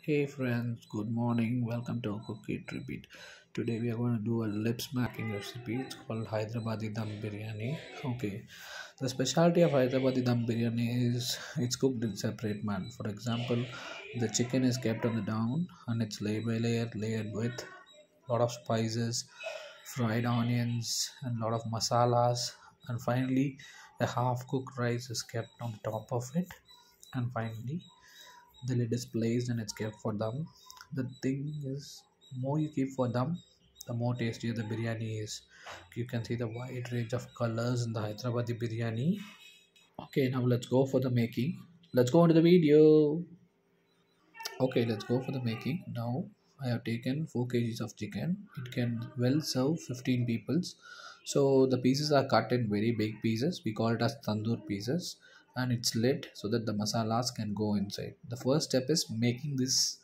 Hey friends, good morning. Welcome to Cook It Repeat. Today we are going to do a lip smacking recipe. It's called Hyderabadi Dum Biryani. Okay, the specialty of Hyderabadi Dum Biryani is it's cooked in separate manner. For example, the chicken is kept on the down and it's layer by layer, layered with lot of spices, fried onions, and lot of masalas. And finally, a half cooked rice is kept on top of it. And finally, the lid is placed and it's kept for dum. The thing is, more you keep for dum, the more tastier the biryani is. You can see the wide range of colors in the Hyderabadi biryani. Okay, now let's go for the making. Let's go into the video. Okay, let's go for the making. Now I have taken 4 kgs of chicken. It can well serve 15 peoples. So the pieces are cut in very big pieces. We call it as tandoor pieces, and it's lit so that the masalas can go inside. The first step is making this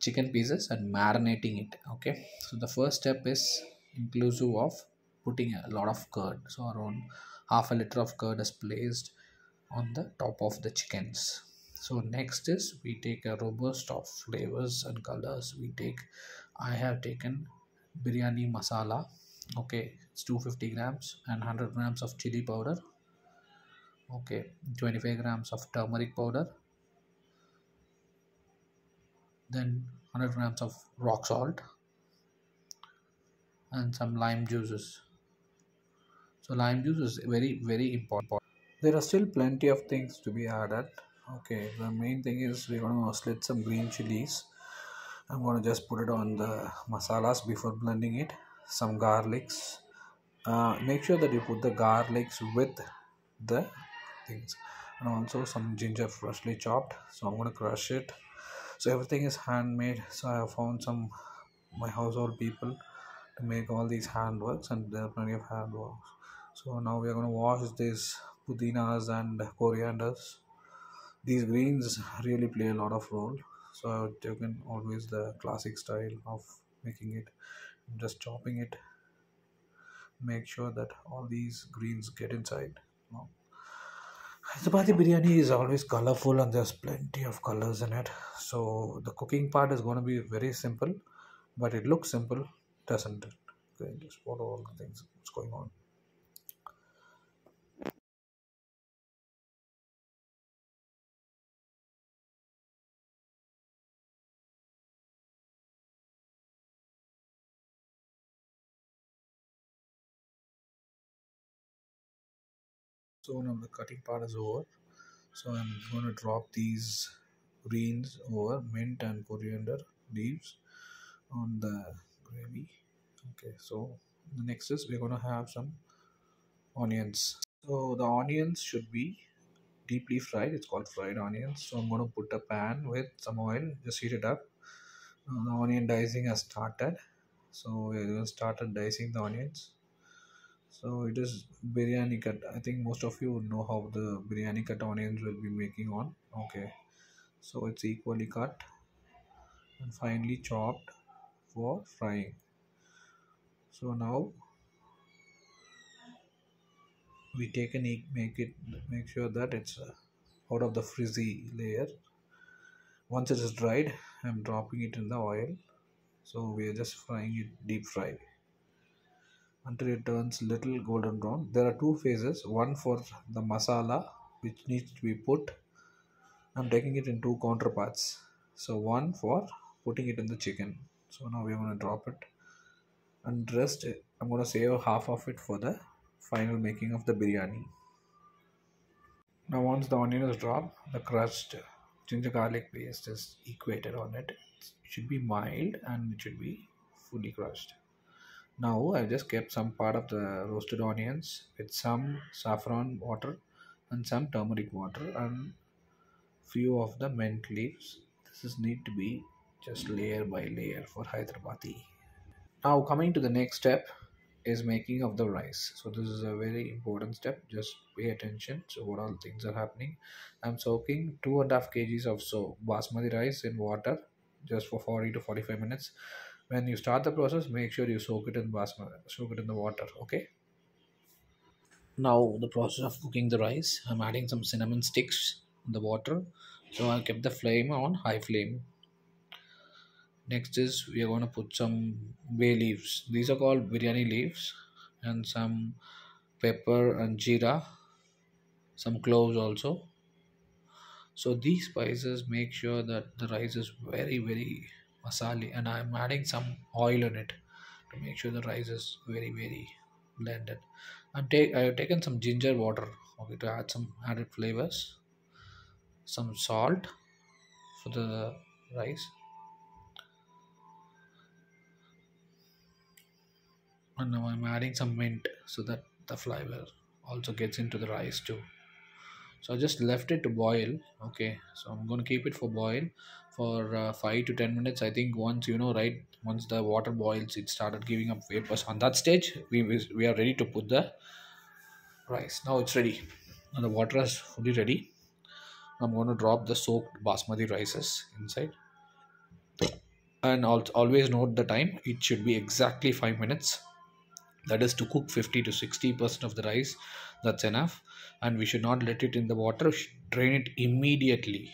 chicken pieces and marinating it. Okay, so the first step is inclusive of putting a lot of curd. So around half a liter of curd is placed on the top of the chickens. So next is we take a robust of flavors and colors. I have taken biryani masala. Okay, it's 250 grams and 100 grams of chili powder. Okay, 25 grams of turmeric powder, then 100 grams of rock salt, and some lime juices. So lime juice is very important. There are still plenty of things to be added. Okay, the main thing is we're going to slit some green chilies. I'm going to just put it on the masalas before blending it. Some garlics. Make sure that you put the garlics with the things, and also some ginger freshly chopped. So I'm going to crush it. So everything is handmade. So I have found some my household people to make all these handworks, and there are plenty of handworks. So now we are going to wash these pudinas and corianders. These greens really play a lot of role. So I've taken always the classic style of making it, just chopping it. Make sure that all these greens get inside. Now, Hyderabadi biryani is always colorful and there's plenty of colors in it. So the cooking part is going to be very simple, but it looks simple, doesn't it? Okay, just follow all the things what's going on. So now the cutting part is over. So I'm going to drop these greens over mint and coriander leaves on the gravy. Okay, so the next is we're going to have some onions. So the onions should be deeply fried. It's called fried onions. So I'm going to put a pan with some oil, just heat it up. The onion dicing has started. So we're going to start dicing the onions. So it is biryani cut. I think most of you know how the biryani cut onions will be making on. Okay, so it's equally cut and finely chopped for frying. So now we take and make sure that it's out of the frizzy layer. Once it is dried, I'm dropping it in the oil. So we are just frying it deep fry until it turns little golden brown. There are two phases. One for the masala, which needs to be put. I'm taking it in two counterparts. So one for putting it in the chicken. So now we're going to drop it, and rest I'm going to save half of it for the final making of the biryani. Now once the onion is dropped, the crushed ginger garlic paste is equated on it. It should be mild and it should be fully crushed. Now I just kept some part of the roasted onions with some saffron water and some turmeric water and few of the mint leaves. This is need to be just layer by layer for Hyderabadi. Now coming to the next step is making of the rice. So this is a very important step. Just pay attention. So what all things are happening. I'm soaking 2.5 kgs of basmati rice in water just for 40 to 45 minutes. When you start the process, make sure you soak it in the water. Okay. Now the process of cooking the rice. I'm adding some cinnamon sticks in the water. So I kept the flame on high flame. Next is we are going to put some bay leaves. These are called biryani leaves, and some pepper and jeera, some cloves also. So these spices make sure that the rice is very masali, and I'm adding some oil in it to make sure the rice is very blended. I have taken some ginger water, okay, to add some added flavors, some salt for the rice, and now I'm adding some mint so that the flavor also gets into the rice too. So I just left it to boil. Okay, so I'm going to keep it for boil for 5 to 10 minutes. I think once, right, once the water boils, it started giving up vapors. On that stage, we are ready to put the rice. Now it's ready. Now the water is fully ready. I'm going to drop the soaked basmati rices inside, and always note the time. It should be exactly 5 minutes. That is to cook 50 to 60% of the rice. That's enough, and we should not let it in the water. We should drain it immediately.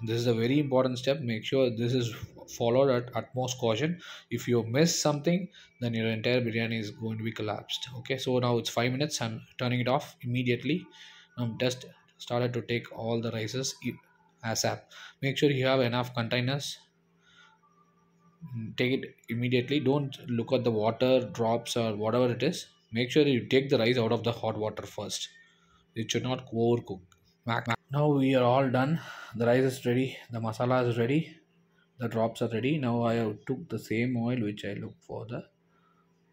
This is a very important step. Make sure this is followed at utmost caution. If you miss something, then your entire biryani is going to be collapsed. Okay, so now it's 5 minutes. I'm turning it off immediately. Just started to take all the rices ASAP. Make sure you have enough containers. Take it immediately. Don't look at the water drops or whatever it is. Make sure you take the rice out of the hot water first. It should not overcook. Now we are all done. The rice is ready. The masala is ready. The drops are ready. Now I have took the same oil which I look for the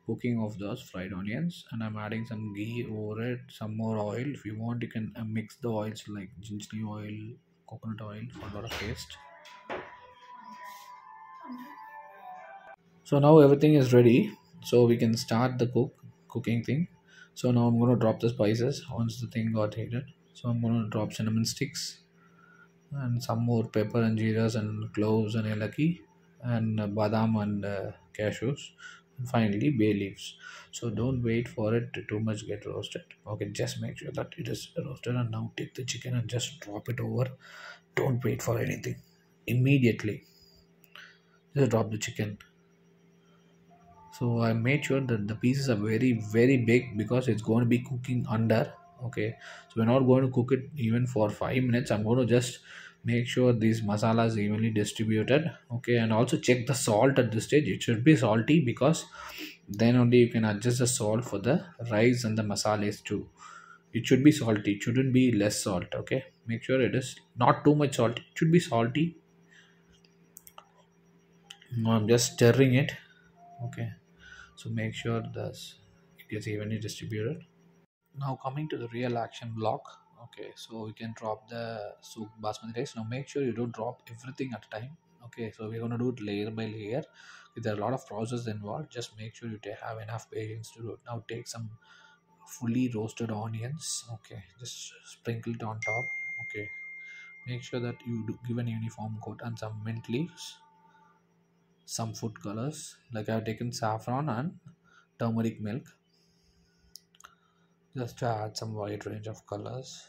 cooking of those fried onions, and I'm adding some ghee over it. Some more oil. If you want, you can mix the oils like ginger oil, coconut oil for a lot of taste. So now everything is ready. So we can start the cooking thing. So now I'm gonna drop the spices once the thing got heated. So I'm gonna drop cinnamon sticks and some more pepper and jeeras and cloves and elaki and badam and cashews, and finally bay leaves. So don't wait for it to too much get roasted. Okay, just make sure that it is roasted, and now take the chicken and just drop it over. Don't wait for anything. Immediately just drop the chicken. So I made sure that the pieces are very big because it's going to be cooking under. Okay, so we're not going to cook it even for 5 minutes. I'm going to just make sure these masalas evenly distributed. Okay, and also check the salt at this stage. It should be salty because then only you can adjust the salt for the rice and the masalas too. It should be salty, it shouldn't be less salt. Okay, make sure it is not too much salt, it should be salty. Now I'm just stirring it. Okay, so make sure this it gets evenly distributed. Now coming to the real action block. Okay, so we can drop the soup basmati rice. Now make sure you don't drop everything at a time. Okay, so we're going to do it layer by layer. There are a lot of process involved. Just make sure you have enough patience to do it. Now take some fully roasted onions. Okay, just sprinkle it on top. Okay, make sure that you give an uniform coat, and some mint leaves, some food colors like I've taken saffron and turmeric milk, just to add some wide range of colors.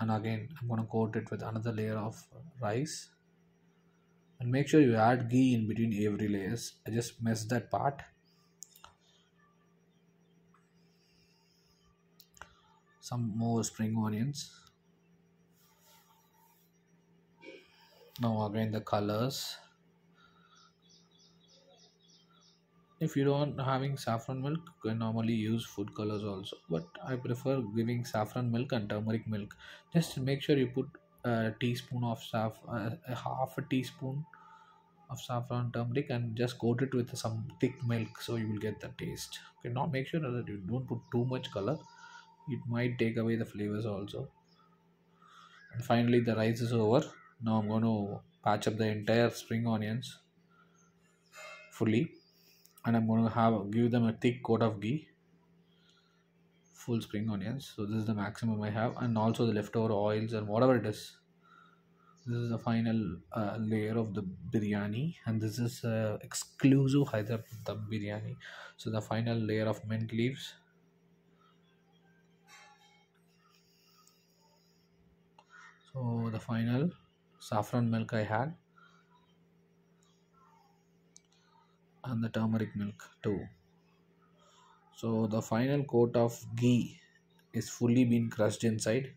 And again, I'm going to coat it with another layer of rice, and make sure you add ghee in between every layers. I just missed that part. Some more spring onions. Now again the colors. If you don't having saffron milk, you can normally use food colors also, but I prefer giving saffron milk and turmeric milk. Just make sure you put a teaspoon of a half a teaspoon of saffron turmeric, and just coat it with some thick milk so you will get the taste. Okay, now make sure that you don't put too much color. It might take away the flavors also. And finally the rice is over. Now I'm going to patch up the entire spring onions fully, and I'm going to have give them a thick coat of ghee, full spring onions. So this is the maximum I have, and also the leftover oils and whatever it is. This is the final layer of the biryani, and this is exclusive Hyderabadi Dum Biryani. So the final layer of mint leaves. So the final saffron milk I had. and the turmeric milk too. So the final coat of ghee is fully been crushed inside.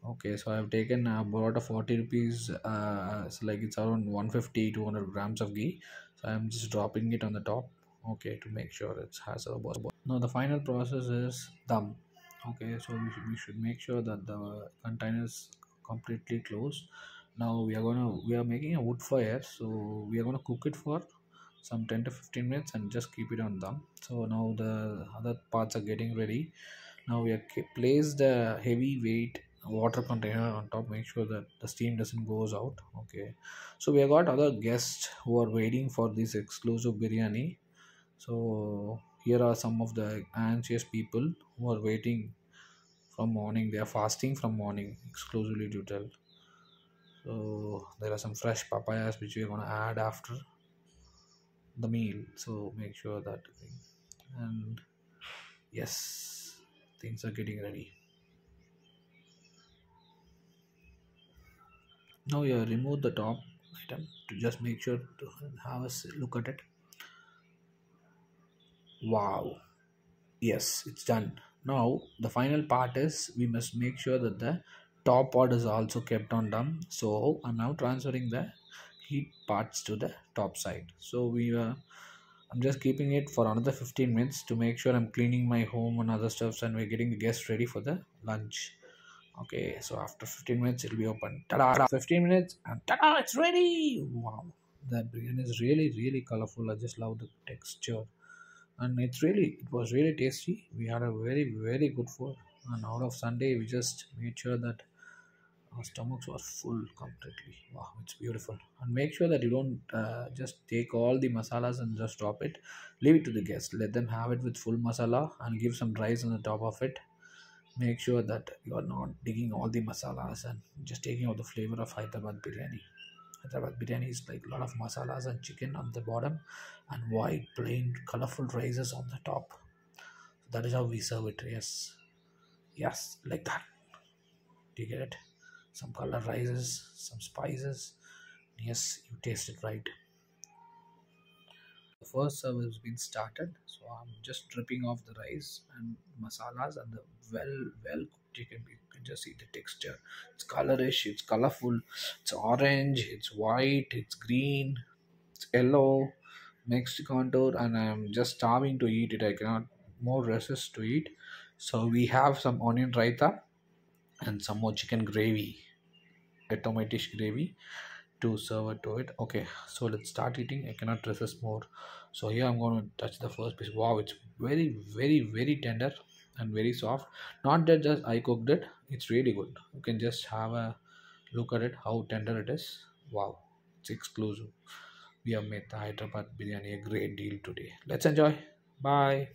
Okay, so I've taken about a 40 rupees, it's like it's around 150 200 grams of ghee. So I'm just dropping it on the top, okay, to make sure it has a buzz. Now the final process is dum. Okay, so we should make sure that the container is completely closed. Now we are making a wood fire, so we are gonna cook it for some 10 to 15 minutes and just keep it on dum. So now the other parts are getting ready. Now we have placed the heavy weight water container on top. Make sure that the steam doesn't goes out. Okay, so we have got other guests who are waiting for this exclusive biryani. So here are some of the anxious people who are waiting from morning. They are fasting from morning exclusively to tell. So there are some fresh papayas which we are gonna add after the meal. So make sure that and yes, things are getting ready. Now you remove the top item to just make sure to have a look at it. Wow, yes, it's done. Now the final part is we must make sure that the top part is also kept on done. So I'm now transferring the heat parts to the top side. So I'm just keeping it for another 15 minutes to make sure I'm cleaning my home and other stuffs, and we're getting the guests ready for the lunch. Okay, so after 15 minutes it'll be open. Ta-da! 15 minutes and ta-da! It's ready! Wow, that biryani is really, really colorful. I just love the texture. And it was really tasty. We had a very, very good food. And out of Sunday, we just made sure that our stomachs were full completely. Wow, it's beautiful. And make sure that you don't just take all the masalas and just drop it. Leave it to the guests. Let them have it with full masala and give some rice on the top of it. Make sure that you are not digging all the masalas and just taking out the flavor of Hyderabad biryani. Hyderabad biryani is like a lot of masalas and chicken on the bottom and white, plain, colorful rices on the top. That is how we serve it. Yes, yes, like that. Do you get it? Some color rices, some spices. Yes, you taste it right. The first serve has been started, so I'm just dripping off the rice and masalas and the well cooked chicken. You can just see the texture. It's colorish, it's colorful, it's orange, it's white, it's green, it's yellow, mixed contour, and I'm just starving to eat it. I cannot more resist to eat. So we have some onion raita and some more chicken gravy, a tomatish gravy to serve it to it. Okay, so let's start eating. I cannot resist more. So here I'm going to touch the first piece. Wow, it's very, very, very tender and very soft. Not that just I cooked it. It's really good. You can just have a look at it, how tender it is. Wow, it's exclusive. We have made the Hyderabad biryani a great deal today. Let's enjoy. Bye.